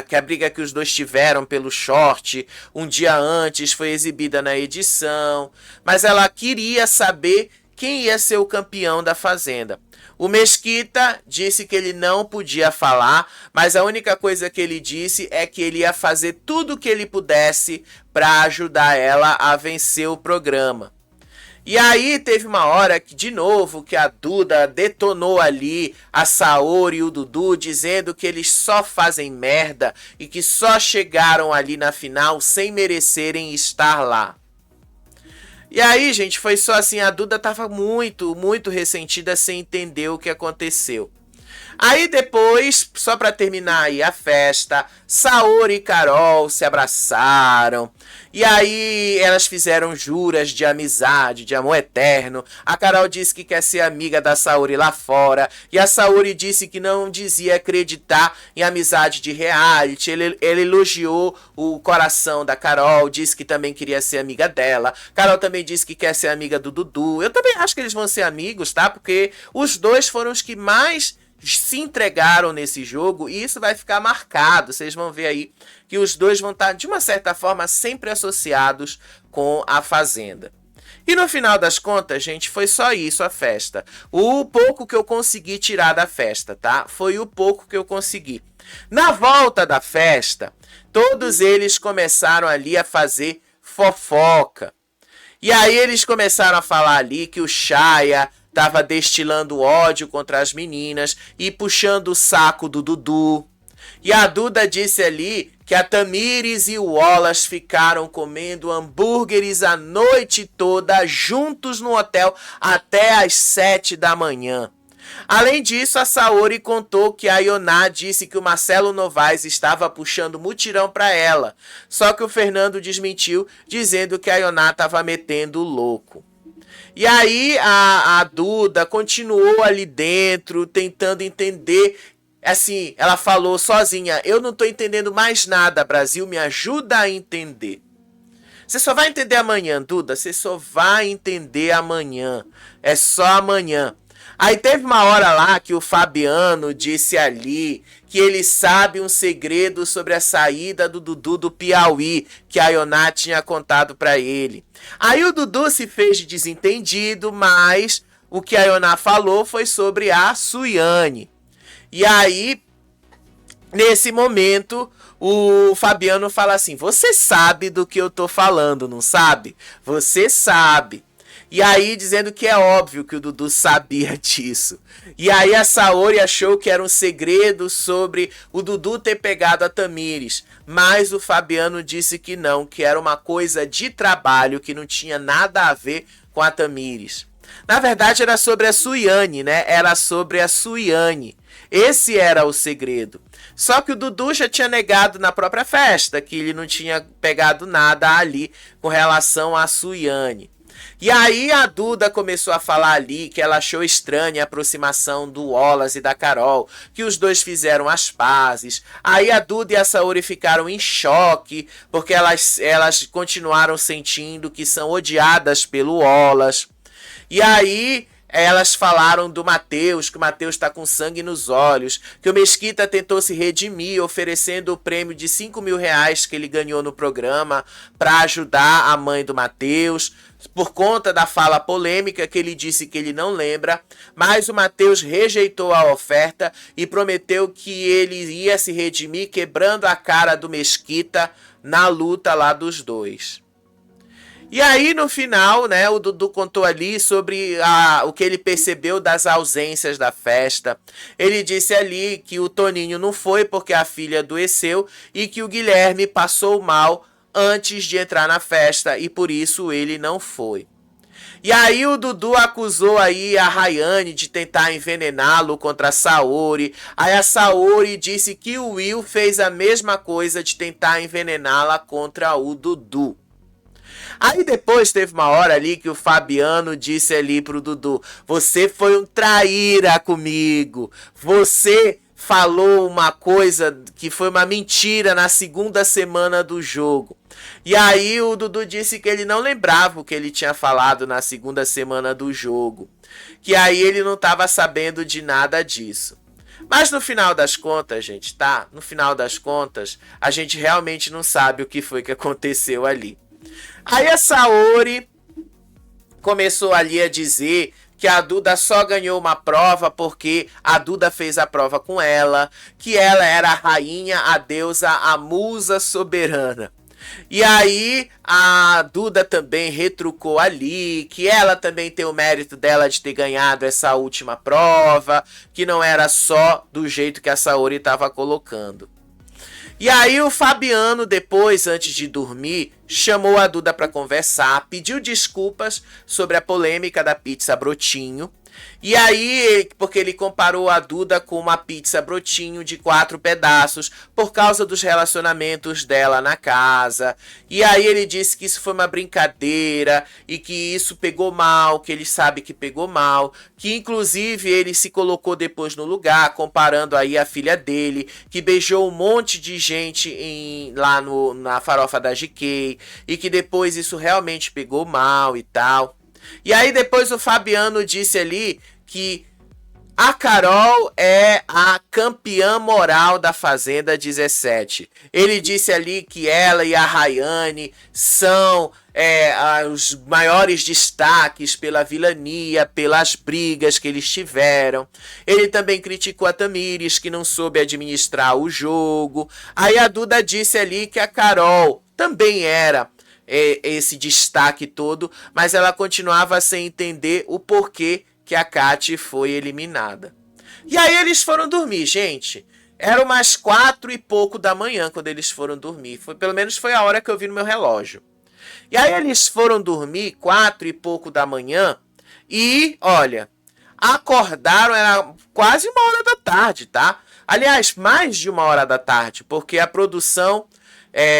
que a briga que os dois tiveram pelo short um dia antes foi exibida na edição, mas ela queria saber quem ia ser o campeão da Fazenda. O Mesquita disse que ele não podia falar, mas a única coisa que ele disse é que ele ia fazer tudo o que ele pudesse para ajudar ela a vencer o programa. E aí teve uma hora que, de novo, que a Duda detonou ali a Saori e o Dudu, dizendo que eles só fazem merda e que só chegaram ali na final sem merecerem estar lá. E aí, gente, foi só assim, a Duda tava muito ressentida sem entender o que aconteceu. Aí depois, só pra terminar aí a festa, Saori e Carol se abraçaram. E aí elas fizeram juras de amizade, de amor eterno. A Carol disse que quer ser amiga da Saori lá fora. E a Saori disse que não dizia acreditar em amizade de reality. Ele elogiou o coração da Carol, disse que também queria ser amiga dela. Carol também disse que quer ser amiga do Dudu. Eu também acho que eles vão ser amigos, tá? Porque os dois foram os que mais se entregaram nesse jogo, e isso vai ficar marcado. Vocês vão ver aí que os dois vão estar, de uma certa forma, sempre associados com a Fazenda. E no final das contas, gente, foi só isso a festa. O pouco que eu consegui tirar da festa, tá? Foi o pouco que eu consegui. Na volta da festa, todos eles começaram ali a fazer fofoca. E aí eles começaram a falar ali que o Chaya estava destilando ódio contra as meninas e puxando o saco do Dudu. E a Duda disse ali que a Tamires e o Wallace ficaram comendo hambúrgueres a noite toda juntos no hotel até às 7 da manhã. Além disso, a Saori contou que a Ioná disse que o Marcelo Novaes estava puxando mutirão para ela. Só que o Fernando desmentiu, dizendo que a Ioná estava metendo o louco. E aí a Duda continuou ali dentro, tentando entender. Assim, ela falou sozinha: eu não tô entendendo mais nada, Brasil, me ajuda a entender. Você só vai entender amanhã, Duda, você só vai entender amanhã. É só amanhã. Aí teve uma hora lá que o Fabiano disse ali que ele sabe um segredo sobre a saída do Dudu do Piauí, que a Ioná tinha contado pra ele. Aí o Dudu se fez de desentendido, mas o que a Ioná falou foi sobre a Suiane. E aí, nesse momento, o Fabiano fala assim: você sabe do que eu tô falando, não sabe? Você sabe. E aí dizendo que é óbvio que o Dudu sabia disso. E aí a Saori achou que era um segredo sobre o Dudu ter pegado a Tamires. Mas o Fabiano disse que não, que era uma coisa de trabalho, que não tinha nada a ver com a Tamires. Na verdade, era sobre a Suiane, né? Era sobre a Suiane. Esse era o segredo. Só que o Dudu já tinha negado na própria festa que ele não tinha pegado nada ali com relação a Suiane. E aí a Duda começou a falar ali que ela achou estranha a aproximação do Wallace e da Carol, que os dois fizeram as pazes. Aí a Duda e a Saori ficaram em choque, porque elas continuaram sentindo que são odiadas pelo Wallace. E aí elas falaram do Matheus, que o Matheus está com sangue nos olhos, que o Mesquita tentou se redimir, oferecendo o prêmio de 5 mil reais que ele ganhou no programa para ajudar a mãe do Matheus, por conta da fala polêmica que ele disse que ele não lembra, mas o Matheus rejeitou a oferta e prometeu que ele ia se redimir quebrando a cara do Mesquita na luta lá dos dois. E aí, no final, né, o Dudu contou ali sobre o que ele percebeu das ausências da festa. Ele disse ali que o Toninho não foi porque a filha adoeceu e que o Guilherme passou mal antes de entrar na festa e por isso ele não foi. E aí o Dudu acusou aí a Rayane de tentar envenená-lo contra a Saori. Aí a Saori disse que o Will fez a mesma coisa de tentar envenená-la contra o Dudu. Aí depois teve uma hora ali que o Fabiano disse ali pro Dudu: você foi um traíra comigo, você falou uma coisa que foi uma mentira na segunda semana do jogo. E aí o Dudu disse que ele não lembrava o que ele tinha falado na segunda semana do jogo, que aí ele não estava sabendo de nada disso. Mas no final das contas, gente, tá? No final das contas, a gente realmente não sabe o que foi que aconteceu ali. Aí a Saori começou ali a dizer que a Duda só ganhou uma prova porque a Duda fez a prova com ela, que ela era a rainha, a deusa, a musa soberana. E aí a Duda também retrucou ali, que ela também tem o mérito dela de ter ganhado essa última prova, que não era só do jeito que a Saori estava colocando. E aí o Fabiano depois, antes de dormir, chamou a Duda para conversar, pediu desculpas sobre a polêmica da pizza Brotinho. E aí, porque ele comparou a Duda com uma pizza Brotinho de 4 pedaços por causa dos relacionamentos dela na casa. E aí ele disse que isso foi uma brincadeira e que isso pegou mal, que ele sabe que pegou mal, que inclusive ele se colocou depois no lugar, comparando aí a filha dele, que beijou um monte de gente lá na farofa da GK, e que depois isso realmente pegou mal e tal. E aí depois o Fabiano disse ali que a Carol é a campeã moral da Fazenda 17. Ele disse ali que ela e a Rayane são os maiores destaques pela vilania, pelas brigas que eles tiveram. Ele também criticou a Tamires, que não soube administrar o jogo. Aí a Duda disse ali que a Carol também era esse destaque todo, mas ela continuava sem entender o porquê que a Kati foi eliminada. E aí eles foram dormir, gente. Era umas 4 e pouco da manhã quando eles foram dormir. Pelo menos foi a hora que eu vi no meu relógio. E aí eles foram dormir 4 e pouco da manhã e, olha, acordaram, era quase 1h da tarde, tá? Aliás, mais de 1h da tarde, porque a produção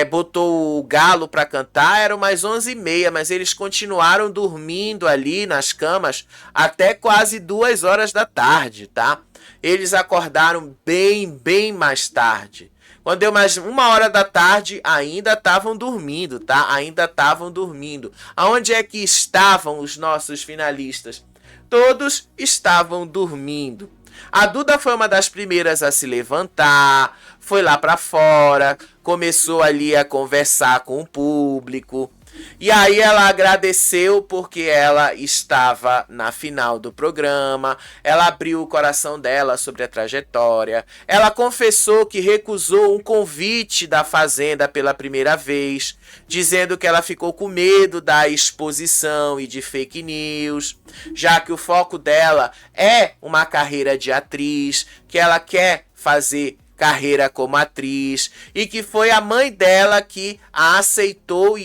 botou o galo para cantar, eram mais 11h30, mas eles continuaram dormindo ali nas camas até quase 2h da tarde, tá? Eles acordaram bem mais tarde. Quando deu mais 1h da tarde, ainda estavam dormindo, tá? Ainda estavam dormindo. Aonde é que estavam os nossos finalistas? Todos estavam dormindo. A Duda foi uma das primeiras a se levantar, foi lá para fora, começou ali a conversar com o público. E aí ela agradeceu porque ela estava na final do programa, ela abriu o coração dela sobre a trajetória, ela confessou que recusou um convite da Fazenda pela primeira vez, dizendo que ela ficou com medo da exposição e de fake news, já que o foco dela é uma carreira de atriz, que ela quer fazer carreira como atriz, e que foi a mãe dela que a aceitou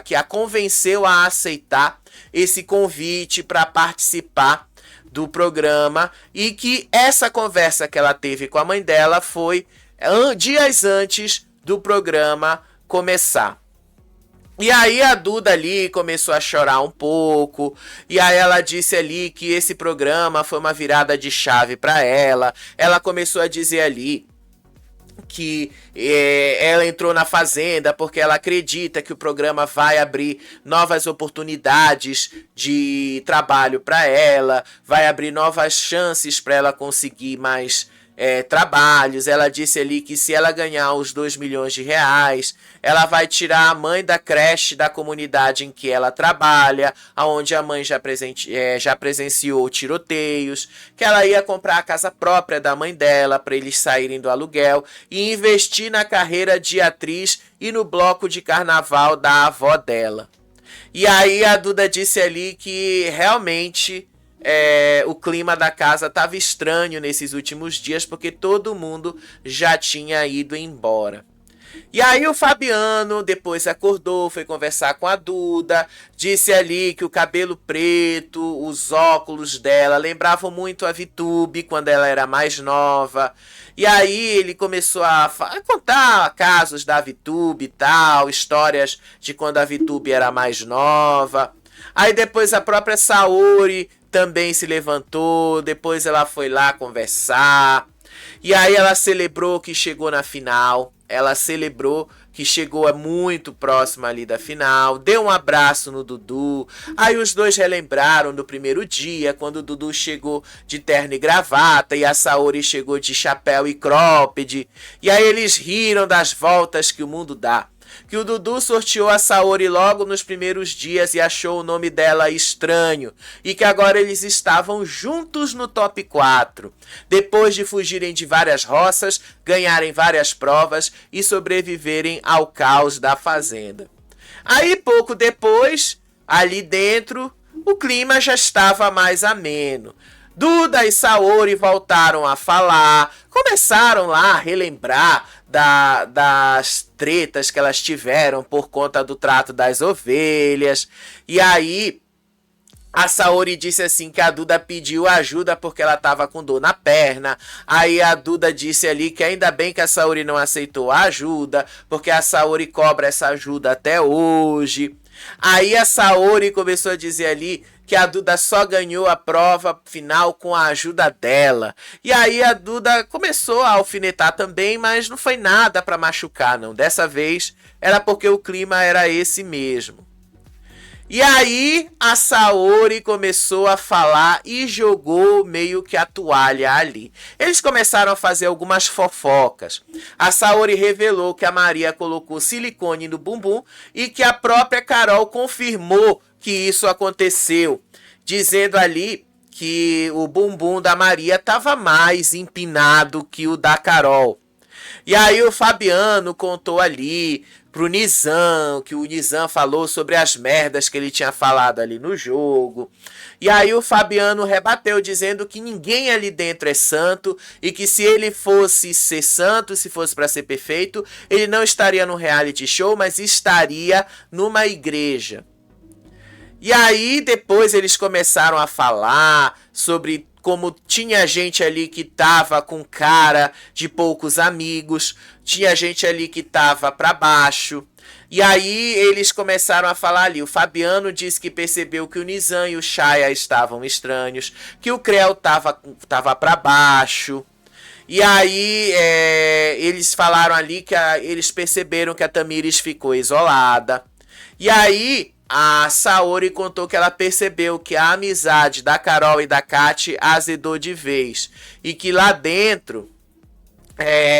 que a convenceu a aceitar esse convite para participar do programa, e que essa conversa que ela teve com a mãe dela foi dias antes do programa começar. E aí a Duda ali começou a chorar um pouco, e aí ela disse ali que esse programa foi uma virada de chave para ela. Ela começou a dizer ali que ela entrou na Fazenda porque ela acredita que o programa vai abrir novas oportunidades de trabalho para ela, vai abrir novas chances para ela conseguir mais trabalhos. Ela disse ali que se ela ganhar os 2 milhões de reais, ela vai tirar a mãe da creche da comunidade em que ela trabalha, onde a mãe já presenciou tiroteios, que ela ia comprar a casa própria da mãe dela para eles saírem do aluguel e investir na carreira de atriz e no bloco de carnaval da avó dela. E aí a Duda disse ali que realmente o clima da casa estava estranho nesses últimos dias, porque todo mundo já tinha ido embora. E aí o Fabiano depois acordou, foi conversar com a Duda, disse ali que o cabelo preto, os óculos dela lembravam muito a VTube quando ela era mais nova. E aí ele começou a contar casos da VTube e tal, histórias de quando a VTube era mais nova. Aí depois a própria Saori também se levantou, depois ela foi lá conversar. E aí ela celebrou que chegou na final. Ela celebrou que chegou muito próxima ali da final. Deu um abraço no Dudu. Aí os dois relembraram do primeiro dia, quando o Dudu chegou de terno e gravata e a Saori chegou de chapéu e cropped. E aí eles riram das voltas que o mundo dá. Que o Dudu sorteou a Saori logo nos primeiros dias e achou o nome dela estranho, e que agora eles estavam juntos no top 4, depois de fugirem de várias roças, ganharem várias provas e sobreviverem ao caos da Fazenda. Aí pouco depois, ali dentro, o clima já estava mais ameno. Duda e Saori voltaram a falar, começaram lá a relembrar das tretas que elas tiveram por conta do trato das ovelhas. E aí a Saori disse assim que a Duda pediu ajuda porque ela estava com dor na perna. Aí a Duda disse ali que ainda bem que a Saori não aceitou a ajuda, porque a Saori cobra essa ajuda até hoje. Aí a Saori começou a dizer ali que a Duda só ganhou a prova final com a ajuda dela. E aí a Duda começou a alfinetar também, mas não foi nada para machucar, não. Dessa vez era porque o clima era esse mesmo. E aí a Saori começou a falar e jogou meio que a toalha ali. Eles começaram a fazer algumas fofocas. A Saori revelou que a Maria colocou silicone no bumbum e que a própria Carol confirmou que isso aconteceu, dizendo ali que o bumbum da Maria estava mais empinado que o da Carol. E aí o Fabiano contou ali pro Nizam, que o Nizam falou sobre as merdas que ele tinha falado ali no jogo. E aí o Fabiano rebateu dizendo que ninguém ali dentro é santo e que se ele fosse ser santo, se fosse para ser perfeito, ele não estaria no reality show, mas estaria numa igreja. E aí depois eles começaram a falar sobre como tinha gente ali que tava com cara de poucos amigos, tinha gente ali que tava para baixo. E aí eles começaram a falar ali. O Fabiano disse que percebeu que o Nizam e o Chaya estavam estranhos, que o Creu tava para baixo. E aí eles falaram ali que eles perceberam que a Tamires ficou isolada. E aí a Saori contou que ela percebeu que a amizade da Carol e da Kati azedou de vez. E que lá dentro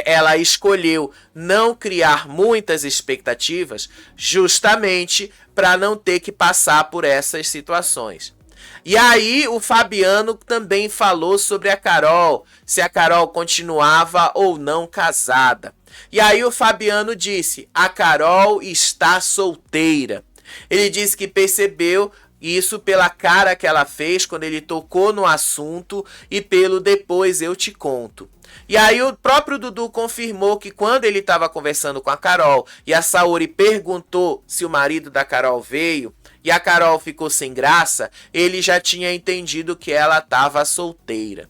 ela escolheu não criar muitas expectativas justamente para não ter que passar por essas situações. E aí o Fabiano também falou sobre a Carol, se a Carol continuava ou não casada. E aí o Fabiano disse: a Carol está solteira. Ele disse que percebeu Isso pela cara que ela fez quando ele tocou no assunto e pelo depois eu te conto. E aí o próprio Dudu confirmou que quando ele estava conversando com a Carol e a Saori perguntou se o marido da Carol veio e a Carol ficou sem graça, ele já tinha entendido que ela estava solteira.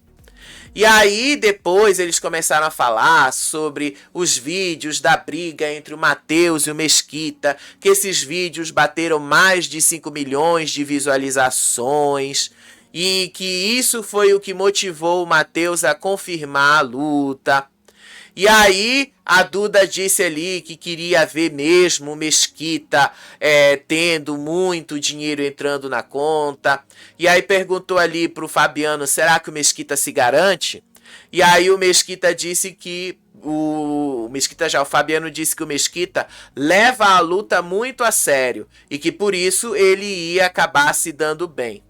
E aí depois eles começaram a falar sobre os vídeos da briga entre o Matheus e o Mesquita, que esses vídeos bateram mais de 5 milhões de visualizações e que isso foi o que motivou o Matheus a confirmar a luta. E aí a Duda disse ali que queria ver mesmo o Mesquita tendo muito dinheiro entrando na conta. E aí perguntou ali pro Fabiano, será que o Mesquita se garante? E aí o Mesquita disse que o Fabiano disse que o Mesquita leva a luta muito a sério e que por isso ele ia acabar se dando bem.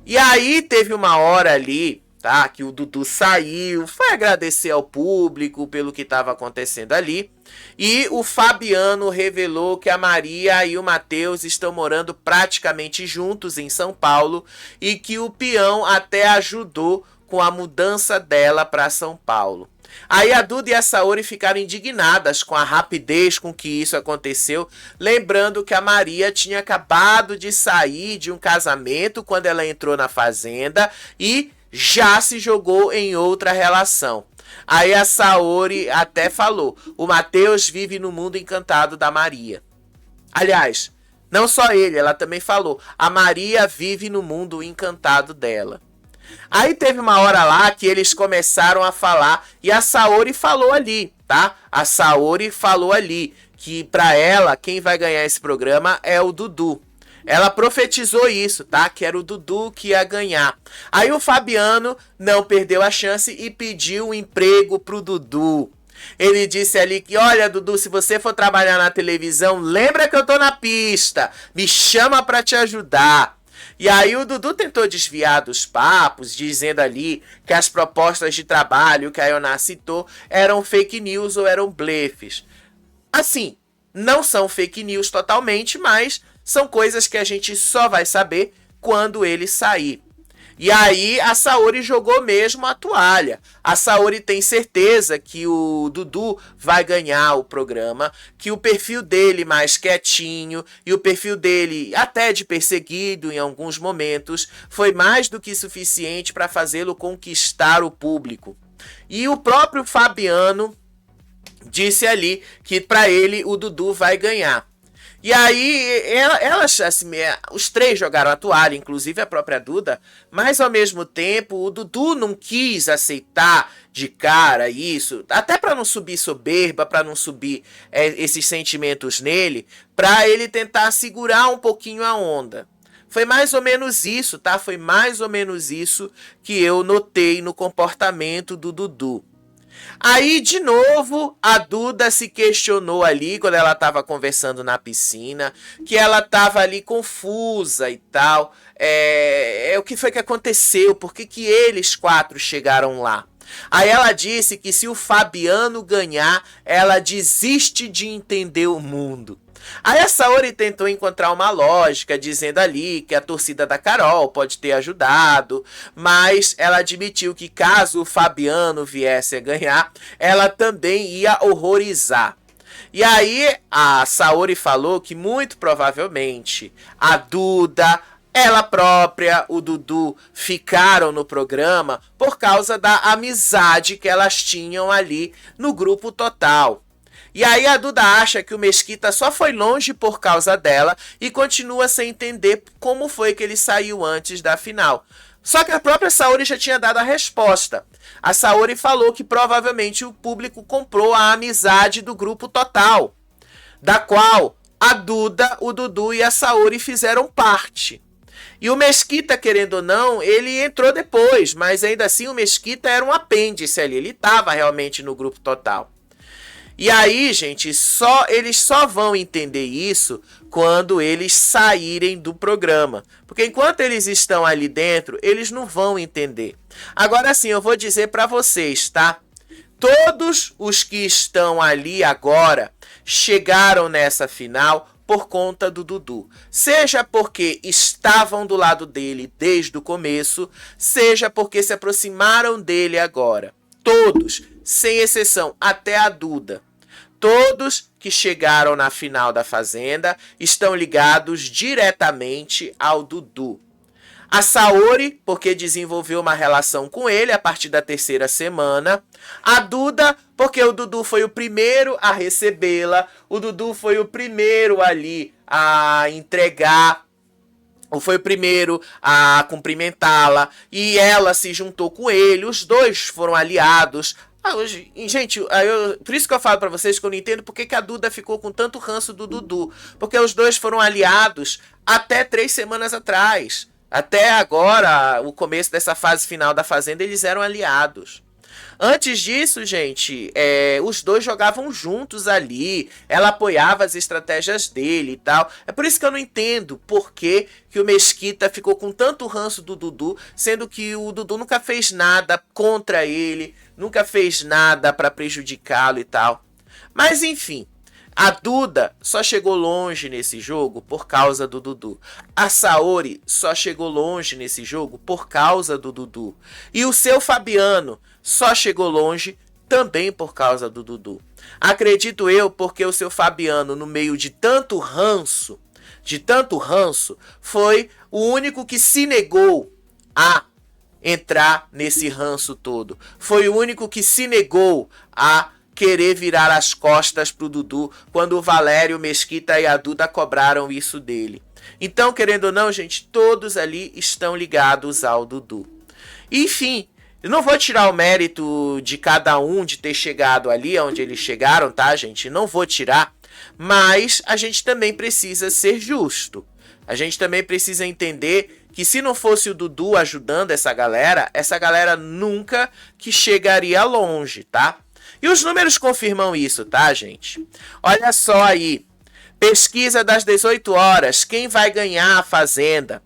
E aí teve uma hora ali, tá, que o Dudu saiu, foi agradecer ao público pelo que estava acontecendo ali. E o Fabiano revelou que a Maria e o Matheus estão morando praticamente juntos em São Paulo e que o peão até ajudou com a mudança dela para São Paulo. Aí a Duda e a Saori ficaram indignadas com a rapidez com que isso aconteceu, lembrando que a Maria tinha acabado de sair de um casamento quando ela entrou na fazenda e já se jogou em outra relação. Aí a Saori até falou, o Matheus vive no mundo encantado da Maria. Aliás, não só ele, ela também falou, a Maria vive no mundo encantado dela. Aí teve uma hora lá que eles começaram a falar e a Saori falou ali, tá? A Saori falou ali que pra ela quem vai ganhar esse programa é o Dudu. Ela profetizou isso, tá? Que era o Dudu que ia ganhar. Aí o Fabiano não perdeu a chance e pediu um emprego pro Dudu. Ele disse ali que, olha, Dudu, se você for trabalhar na televisão, lembra que eu tô na pista. Me chama pra te ajudar. E aí o Dudu tentou desviar dos papos, dizendo ali que as propostas de trabalho que a Ioná citou eram fake news ou eram blefes. Assim, não são fake news totalmente, mas são coisas que a gente só vai saber quando ele sair. E aí a Saori jogou mesmo a toalha. A Saori tem certeza que o Dudu vai ganhar o programa, que o perfil dele mais quietinho e o perfil dele até de perseguido em alguns momentos foi mais do que suficiente para fazê-lo conquistar o público. E o próprio Fabiano disse ali que para ele o Dudu vai ganhar. E aí, elas, assim, os três jogaram a toalha, inclusive a própria Duda, mas ao mesmo tempo o Dudu não quis aceitar de cara isso, até para não subir soberba, para não subir esses sentimentos nele, para ele tentar segurar um pouquinho a onda. Foi mais ou menos isso, tá? Foi mais ou menos isso que eu notei no comportamento do Dudu. Aí, de novo, a Duda se questionou ali, quando ela estava conversando na piscina, que ela estava ali confusa e tal. O que foi que aconteceu? Por que eles quatro chegaram lá? Aí ela disse que se o Fabiano ganhar, ela desiste de entender o mundo. Aí a Saori tentou encontrar uma lógica, dizendo ali que a torcida da Carol pode ter ajudado, mas ela admitiu que caso o Fabiano viesse a ganhar, ela também ia horrorizar. E aí a Saori falou que muito provavelmente a Duda, ela própria, o Dudu, ficaram no programa por causa da amizade que elas tinham ali no grupo Total. E aí a Duda acha que o Mesquita só foi longe por causa dela e continua sem entender como foi que ele saiu antes da final. Só que a própria Saori já tinha dado a resposta. A Saori falou que provavelmente o público comprou a amizade do grupo Total, da qual a Duda, o Dudu e a Saori fizeram parte. E o Mesquita, querendo ou não, ele entrou depois, mas ainda assim o Mesquita era um apêndice ali, ele estava realmente no grupo Total. E aí, gente, eles só vão entender isso quando eles saírem do programa. Porque enquanto eles estão ali dentro, eles não vão entender. Agora sim, eu vou dizer para vocês, tá? Todos os que estão ali agora chegaram nessa final por conta do Dudu. Seja porque estavam do lado dele desde o começo, seja porque se aproximaram dele agora. Todos, sem exceção, até a Duda. Todos que chegaram na final da Fazenda estão ligados diretamente ao Dudu. A Saori, porque desenvolveu uma relação com ele a partir da terceira semana. A Duda, porque o Dudu foi o primeiro a recebê-la. O Dudu foi o primeiro ali a entregar, ou foi o primeiro a cumprimentá-la. E ela se juntou com ele. Os dois foram aliados. Gente, por isso que eu falo pra vocês que eu não entendo porque que a Duda ficou com tanto ranço do Dudu. Porque os dois foram aliados até 3 semanas atrás. Até agora, o começo dessa fase final da Fazenda, eles eram aliados. Antes disso, gente, os dois jogavam juntos ali. Ela apoiava as estratégias dele e tal. É por isso que eu não entendo por que o Mesquita ficou com tanto ranço do Dudu, sendo que o Dudu nunca fez nada contra ele, nunca fez nada para prejudicá-lo e tal. Mas enfim, a Duda só chegou longe nesse jogo por causa do Dudu. A Saori só chegou longe nesse jogo por causa do Dudu. E o seu Fabiano só chegou longe também por causa do Dudu. Acredito eu porque o seu Fabiano, no meio de tanto ranço, foi o único que se negou a entrar nesse ranço todo. Foi o único que se negou a querer virar as costas pro Dudu quando o Valério, Mesquita e a Duda cobraram isso dele. Então, querendo ou não, gente, todos ali estão ligados ao Dudu. Enfim, eu não vou tirar o mérito de cada um de ter chegado ali onde eles chegaram, tá, gente? Não vou tirar, mas a gente também precisa ser justo. A gente também precisa entender que se não fosse o Dudu ajudando essa galera nunca que chegaria longe, tá? E os números confirmam isso, tá, gente? Olha só aí. Pesquisa das 18 horas. Quem vai ganhar a Fazenda?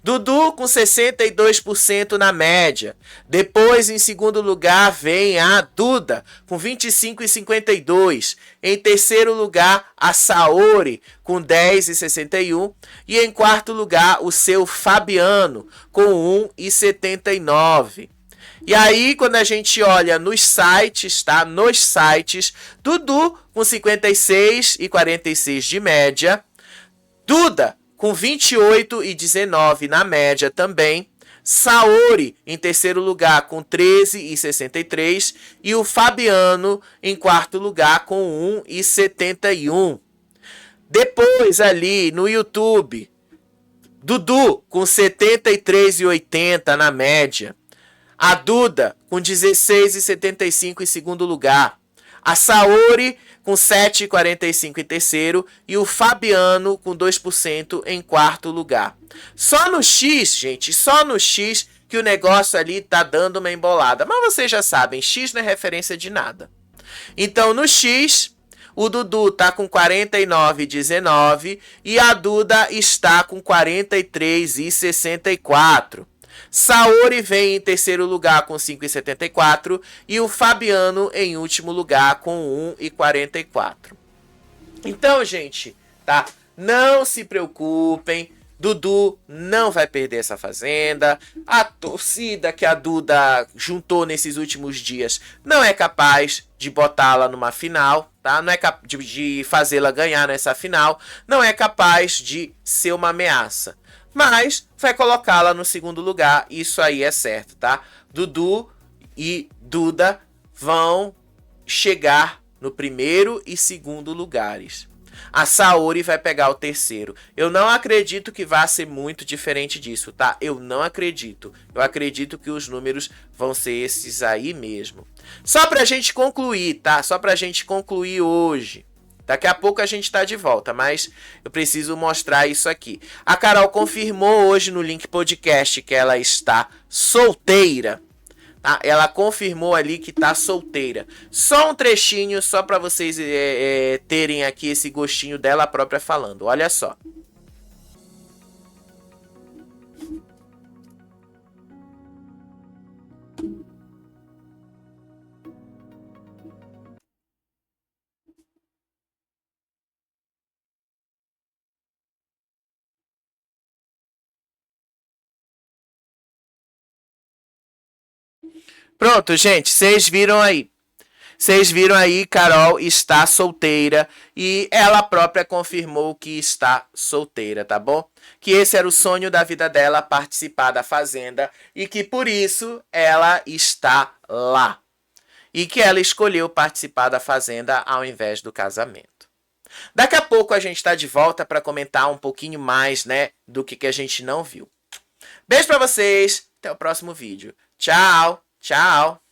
Dudu com 62% na média. Depois, em segundo lugar, vem a Duda com 25,52%. Em terceiro lugar, a Saori com 10,61%. E em quarto lugar, o seu Fabiano com 1,79%. E aí, quando a gente olha nos sites, tá? Nos sites, Dudu com 56,46 de média. Duda com 28,19 na média também. Saori em terceiro lugar com 13,63. E o Fabiano em quarto lugar com 1,71. Depois ali no YouTube, Dudu com 73,80 na média. A Duda com 16,75 em segundo lugar. A Saori com 7,45 em terceiro. E o Fabiano com 2% em quarto lugar. Só no X, gente, só no X que o negócio ali tá dando uma embolada. Mas vocês já sabem, X não é referência de nada. Então no X, o Dudu tá com 49,19 e a Duda está com 43,64. Saori vem em terceiro lugar com 5,74 e o Fabiano em último lugar com 1,44. Então, gente, tá? Não se preocupem. Dudu não vai perder essa Fazenda. A torcida que a Duda juntou nesses últimos dias não é capaz de botá-la numa final, tá? Não é capaz de fazê-la ganhar nessa final. Não é capaz de ser uma ameaça. Mas vai colocá-la no segundo lugar. Isso aí é certo, tá? Dudu e Duda vão chegar no primeiro e segundo lugares. A Saori vai pegar o terceiro. Eu não acredito que vá ser muito diferente disso, tá? Eu não acredito. Eu acredito que os números vão ser esses aí mesmo. Só pra gente concluir, tá? Só pra gente concluir hoje. Daqui a pouco a gente tá de volta, mas eu preciso mostrar isso aqui. A Carol confirmou hoje no link podcast que ela está solteira. Tá? Ela confirmou ali que tá solteira. Só um trechinho, só para vocês terem aqui esse gostinho dela própria falando. Olha só. Pronto, gente, vocês viram aí. Vocês viram aí, Carol está solteira e ela própria confirmou que está solteira, tá bom? Que esse era o sonho da vida dela, participar da Fazenda, e que por isso ela está lá. E que ela escolheu participar da Fazenda ao invés do casamento. Daqui a pouco a gente está de volta para comentar um pouquinho mais, né, do que a gente não viu. Beijo para vocês, até o próximo vídeo. Tchau, tchau.